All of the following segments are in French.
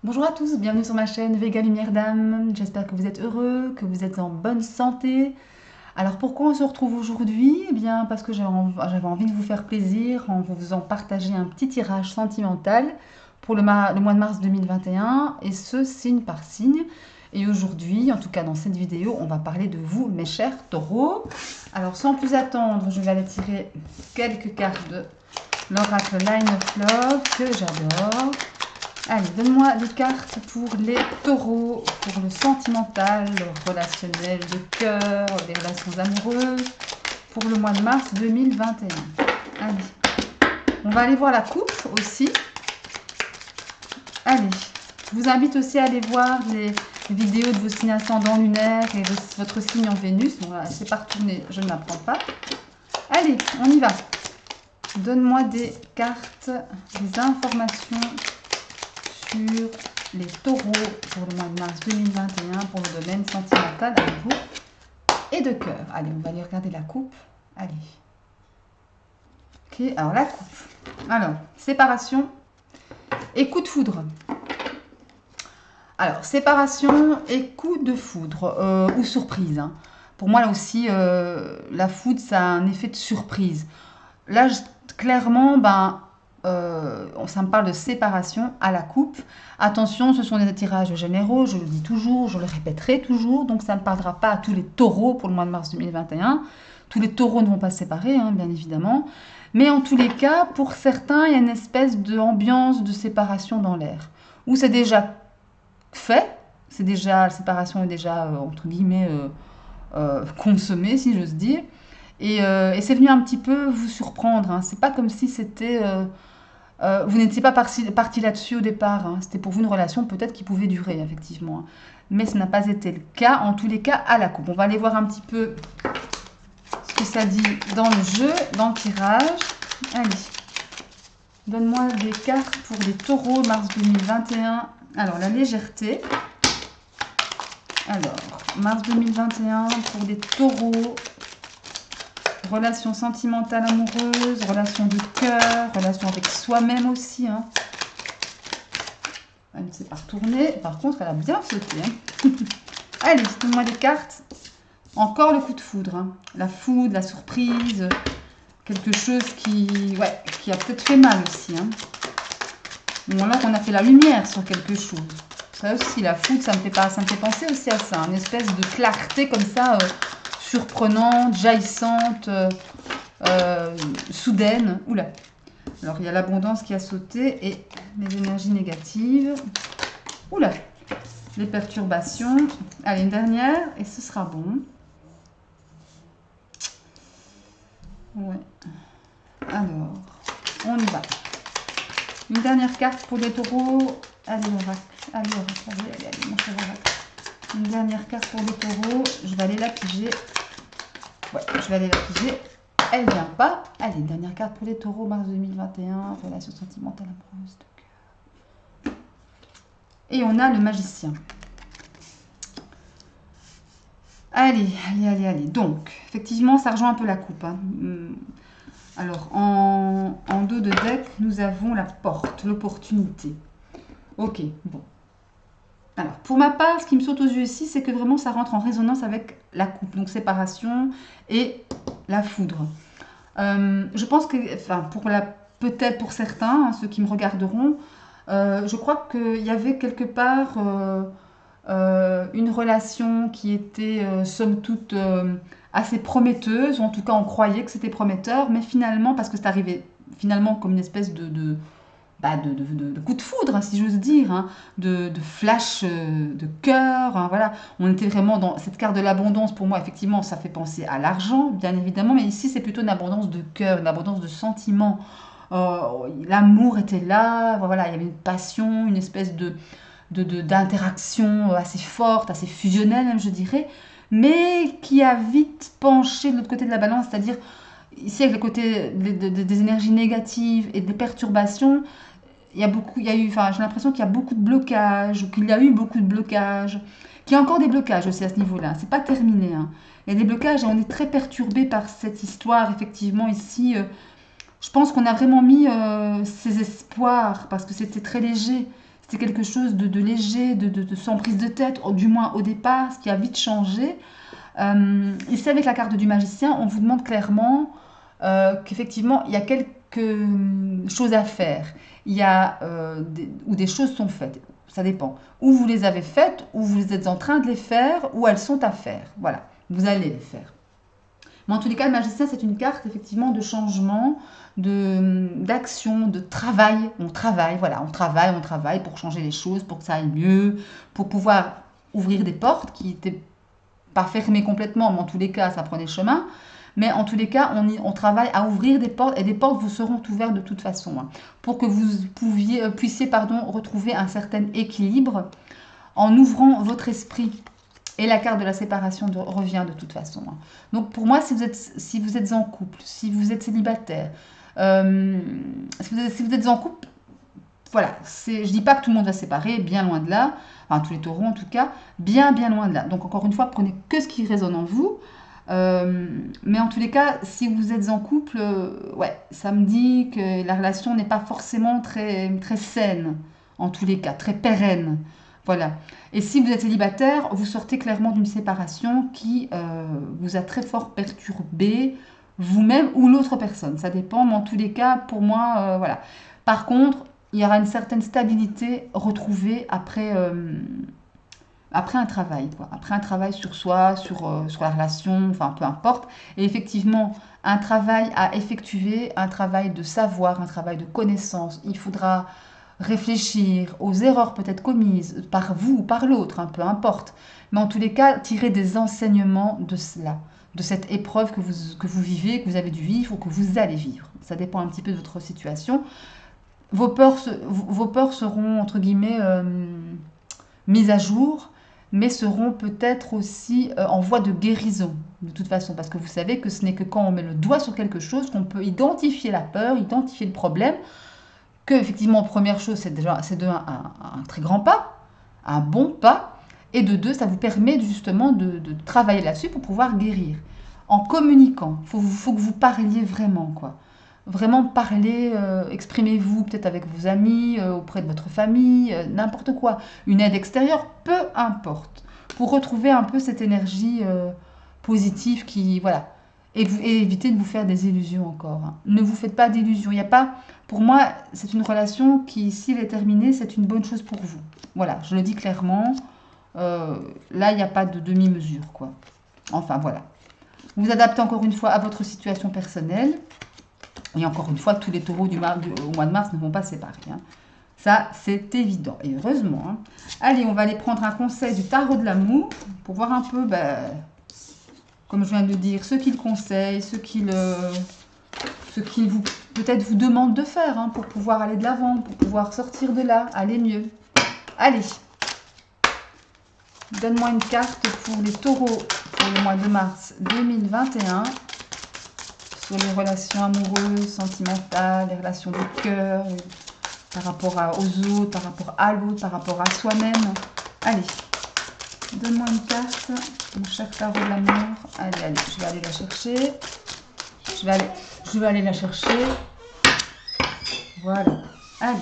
Bonjour à tous, bienvenue sur ma chaîne Vega Lumière d'âme. J'espère que vous êtes heureux, que vous êtes en bonne santé. Alors pourquoi on se retrouve aujourd'hui? Eh bien parce que j'avais envie de vous faire plaisir en vous faisant partager un petit tirage sentimental pour le mois de mars 2021 et ce signe par signe. Et aujourd'hui, en tout cas dans cette vidéo, on va parler de vous mes chers taureaux. Alors sans plus attendre, je vais aller tirer quelques cartes de l'oracle Line of Love que j'adore. Allez, donne-moi des cartes pour les taureaux, pour le sentimental, le relationnel, le cœur, les relations amoureuses, pour le mois de mars 2021. Allez, on va aller voir la coupe aussi. Allez, je vous invite aussi à aller voir les vidéos de vos signes ascendants lunaires et votre signe en Vénus. Bon, voilà, c'est pas retourné, je ne l'apprends pas. Allez, on y va. Donne-moi des cartes, des informations sur les taureaux pour le mois de mars 2021 pour le domaine sentimental amoureux et de cœur. Allez, on va aller regarder la coupe. Allez. Ok, alors la coupe. Alors, séparation et coup de foudre. Alors, séparation et coup de foudre ou surprise. Hein. Pour moi, là aussi, la foudre, ça a un effet de surprise. Là, clairement, ça me parle de séparation à la coupe. Attention, ce sont des tirages généraux, je le dis toujours, je le répéterai toujours, donc ça ne parlera pas à tous les taureaux pour le mois de mars 2021. Tous les taureaux ne vont pas se séparer, hein, bien évidemment. Mais en tous les cas, pour certains, il y a une espèce d'ambiance de séparation dans l'air. Où c'est déjà fait, la séparation est déjà, entre guillemets, consommée, si j'ose dire. Et c'est venu un petit peu vous surprendre. Hein. C'est pas comme si c'était... vous n'étiez pas parti là-dessus au départ. Hein. C'était pour vous une relation peut-être qui pouvait durer, effectivement. Hein. Mais ce n'a pas été le cas, en tous les cas, à la coupe. On va aller voir un petit peu ce que ça dit dans le jeu, dans le tirage. Allez, donne-moi des cartes pour les taureaux mars 2021. Alors, la légèreté. Alors, mars 2021 pour les taureaux. Relation sentimentale amoureuse, relation de cœur, relation avec soi-même aussi. Hein. Elle ne s'est pas retournée. Par contre, elle a bien sauté. Hein. Allez, donne-moi des cartes. Encore le coup de foudre. Hein. La foudre, la surprise. Quelque chose qui a peut-être fait mal aussi. Hein. Ou alors on a fait la lumière sur quelque chose. Ça aussi, la foudre, ça me fait penser aussi à ça. Une espèce de clarté comme ça... surprenante, jaillissante, soudaine. Oula. Alors, il y a l'abondance qui a sauté et les énergies négatives. Oula. Les perturbations. Allez, une dernière et ce sera bon. Ouais. Alors, on y va. Une dernière carte pour les taureaux. Allez, l'oracle. Allez, mon cher oracle. Une dernière carte pour les taureaux. Je vais aller la piger. Ouais, je vais aller la piger. Elle vient pas. Allez, dernière carte pour les taureaux, mars 2021. Relation sentimentale amoureuse de cœur. Et on a le magicien. Allez. Donc, effectivement, ça rejoint un peu la coupe. Hein. Alors, en dos de deck, nous avons la porte, l'opportunité. Ok, bon. Alors, pour ma part, ce qui me saute aux yeux ici, c'est que vraiment ça rentre en résonance avec la coupe, donc séparation et la foudre. Je pense que, enfin, peut-être pour certains, hein, ceux qui me regarderont, je crois qu'il y avait quelque part une relation qui était, somme toute, assez prometteuse, ou en tout cas on croyait que c'était prometteur, mais finalement, parce que c'est arrivé finalement comme une espèce de coup de foudre, hein, si j'ose dire, hein, de flash de cœur. Hein, voilà. On était vraiment dans cette carte de l'abondance. Pour moi, effectivement, ça fait penser à l'argent, bien évidemment, mais ici, c'est plutôt une abondance de cœur, une abondance de sentiments. L'amour était là, voilà, il y avait une passion, une espèce d'interaction assez forte, assez fusionnelle, même, je dirais, mais qui a vite penché de l'autre côté de la balance, c'est-à-dire ici avec le côté des énergies négatives et des perturbations. J'ai l'impression qu'il y a beaucoup de blocages, ou qu'il y a eu beaucoup de blocages, qu'il y a encore des blocages aussi à ce niveau-là. C'est pas terminé. Hein. Il y a des blocages et on est très perturbé par cette histoire, effectivement, ici. Je pense qu'on a vraiment mis ses espoirs, parce que c'était très léger. c'était quelque chose de léger, sans prise de tête, du moins au départ, ce qui a vite changé. Ici, avec la carte du magicien, on vous demande clairement qu'effectivement, il y a quelques choses à faire. Il y a, ou des choses sont faites. Ça dépend. Ou vous les avez faites, ou vous êtes en train de les faire, ou elles sont à faire. Voilà, vous allez les faire. Mais en tous les cas, le magicien, c'est une carte effectivement de changement, d'action, de travail. On travaille, voilà, on travaille pour changer les choses, pour que ça aille mieux, pour pouvoir ouvrir des portes qui n'étaient pas fermées complètement, mais en tous les cas, ça prenait chemin. Mais en tous les cas, on travaille à ouvrir des portes, et des portes vous seront ouvertes de toute façon, hein, pour que vous puissiez retrouver un certain équilibre en ouvrant votre esprit. Et la carte de la séparation revient de toute façon, hein. Donc pour moi, si vous êtes en couple, si vous êtes célibataire, si vous êtes en couple, voilà, je ne dis pas que tout le monde va se séparer, bien loin de là, enfin tous les taureaux en tout cas, bien loin de là. Donc encore une fois, prenez que ce qui résonne en vous. Mais en tous les cas, si vous êtes en couple, ouais, ça me dit que la relation n'est pas forcément très, très saine, en tous les cas, très pérenne. Voilà. Et si vous êtes célibataire, vous sortez clairement d'une séparation qui vous a très fort perturbé, vous-même ou l'autre personne. Ça dépend, mais en tous les cas, pour moi, voilà. Par contre, il y aura une certaine stabilité retrouvée après un travail, quoi. Après un travail sur soi, sur la relation, enfin peu importe. Et effectivement, un travail à effectuer, un travail de savoir, un travail de connaissance. Il faudra réfléchir aux erreurs peut-être commises par vous ou par l'autre, hein, peu importe. Mais en tous les cas, tirer des enseignements de cela, de cette épreuve que vous vivez, que vous avez dû vivre ou que vous allez vivre. Ça dépend un petit peu de votre situation. Vos peurs seront, entre guillemets, mises à jour, mais seront peut-être aussi en voie de guérison, de toute façon, parce que vous savez que ce n'est que quand on met le doigt sur quelque chose qu'on peut identifier la peur, identifier le problème, que effectivement, première chose, c'est de un très grand pas, un bon pas, et de deux, ça vous permet justement de travailler là-dessus pour pouvoir guérir. En communiquant, faut que vous parliez vraiment, quoi. Vraiment parler, exprimez-vous peut-être avec vos amis, auprès de votre famille, n'importe quoi. Une aide extérieure, peu importe. Pour retrouver un peu cette énergie positive qui, voilà. Et éviter de vous faire des illusions encore, hein. Ne vous faites pas d'illusions. Il y a pas, pour moi, c'est une relation qui, s'il est terminée, c'est une bonne chose pour vous. Voilà, je le dis clairement. Là, il n'y a pas de demi-mesure, quoi. Enfin, voilà. Vous adaptez encore une fois à votre situation personnelle. Et encore une fois, tous les taureaux au mois de mars ne vont pas se séparer, hein. Ça, c'est évident. Et heureusement, hein. Allez, on va aller prendre un conseil du tarot de l'amour pour voir un peu, comme je viens de le dire, ce qu'il conseille, ce qu'il peut-être vous demande de faire, hein, pour pouvoir aller de l'avant, pour pouvoir sortir de là, aller mieux. Allez, donne-moi une carte pour les taureaux pour le mois de mars 2021. Sur les relations amoureuses, sentimentales, les relations de cœur, par rapport aux autres, par rapport à l'autre, par rapport à soi-même. Allez, donne-moi une carte, mon cher tarot de l'amour. Allez, je vais aller la chercher. Je vais aller la chercher. Voilà. Allez.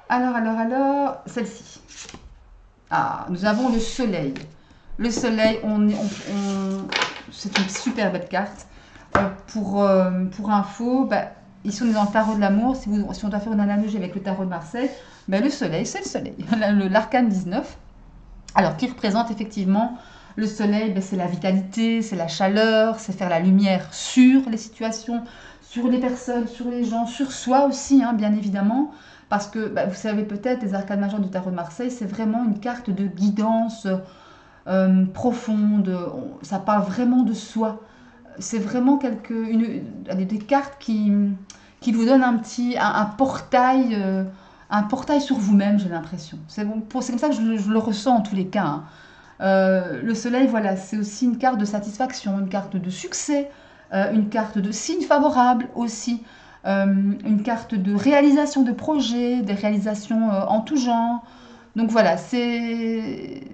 Alors, celle-ci. Ah, nous avons le soleil. Le soleil, c'est une super belle carte. Pour info, ici on est dans le tarot de l'amour. Si on doit faire une analogie avec le tarot de Marseille, le soleil, c'est le soleil. L'arcane 19. Alors, qui représente effectivement le soleil, c'est la vitalité, c'est la chaleur, c'est faire la lumière sur les situations, sur les personnes, sur les gens, sur soi aussi, hein, bien évidemment. Parce que, vous savez peut-être, les arcanes majeures du tarot de Marseille, c'est vraiment une carte de guidance profonde. Ça parle vraiment de soi. C'est vraiment des cartes qui vous donnent un portail sur vous-même, j'ai l'impression. C'est comme ça que je le ressens en tous les cas, hein. Le soleil, voilà, c'est aussi une carte de satisfaction, une carte de succès, une carte de signe favorable aussi, une carte de réalisation de projets, des réalisations en tout genre. Donc voilà, c'est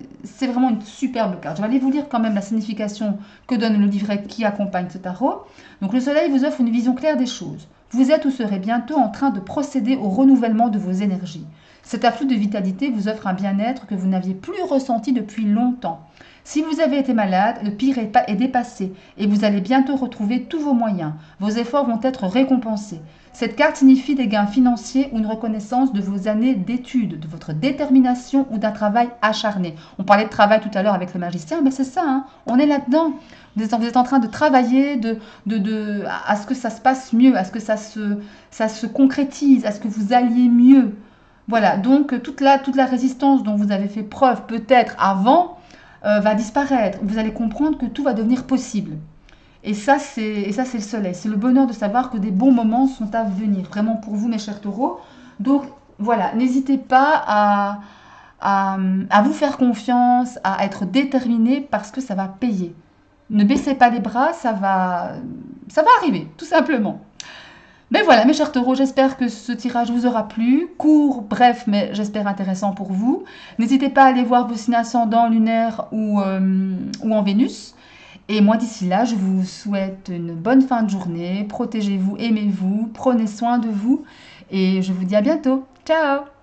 vraiment une superbe carte. Je vais aller vous lire quand même la signification que donne le livret qui accompagne ce tarot. Donc le soleil vous offre une vision claire des choses. Vous êtes ou serez bientôt en train de procéder au renouvellement de vos énergies. Cet afflux de vitalité vous offre un bien-être que vous n'aviez plus ressenti depuis longtemps. Si vous avez été malade, le pire est dépassé et vous allez bientôt retrouver tous vos moyens. Vos efforts vont être récompensés. Cette carte signifie des gains financiers ou une reconnaissance de vos années d'études, de votre détermination ou d'un travail acharné. On parlait de travail tout à l'heure avec le magicien, mais c'est ça, hein, on est là-dedans. Vous êtes en train de travailler à ce que ça se passe mieux, à ce que ça se concrétise, à ce que vous alliez mieux. Voilà, donc toute la résistance dont vous avez fait preuve peut-être avant va disparaître. Vous allez comprendre que tout va devenir possible. Et ça, c'est le soleil. C'est le bonheur de savoir que des bons moments sont à venir, vraiment pour vous, mes chers taureaux. Donc, voilà, n'hésitez pas à vous faire confiance, à être déterminé parce que ça va payer. Ne baissez pas les bras, ça va arriver, tout simplement. Mais voilà, mes chers taureaux, j'espère que ce tirage vous aura plu. Court, bref, mais j'espère intéressant pour vous. N'hésitez pas à aller voir vos signes ascendants, lunaires ou en Vénus. Et moi, d'ici là, je vous souhaite une bonne fin de journée. Protégez-vous, aimez-vous, prenez soin de vous. Et je vous dis à bientôt. Ciao!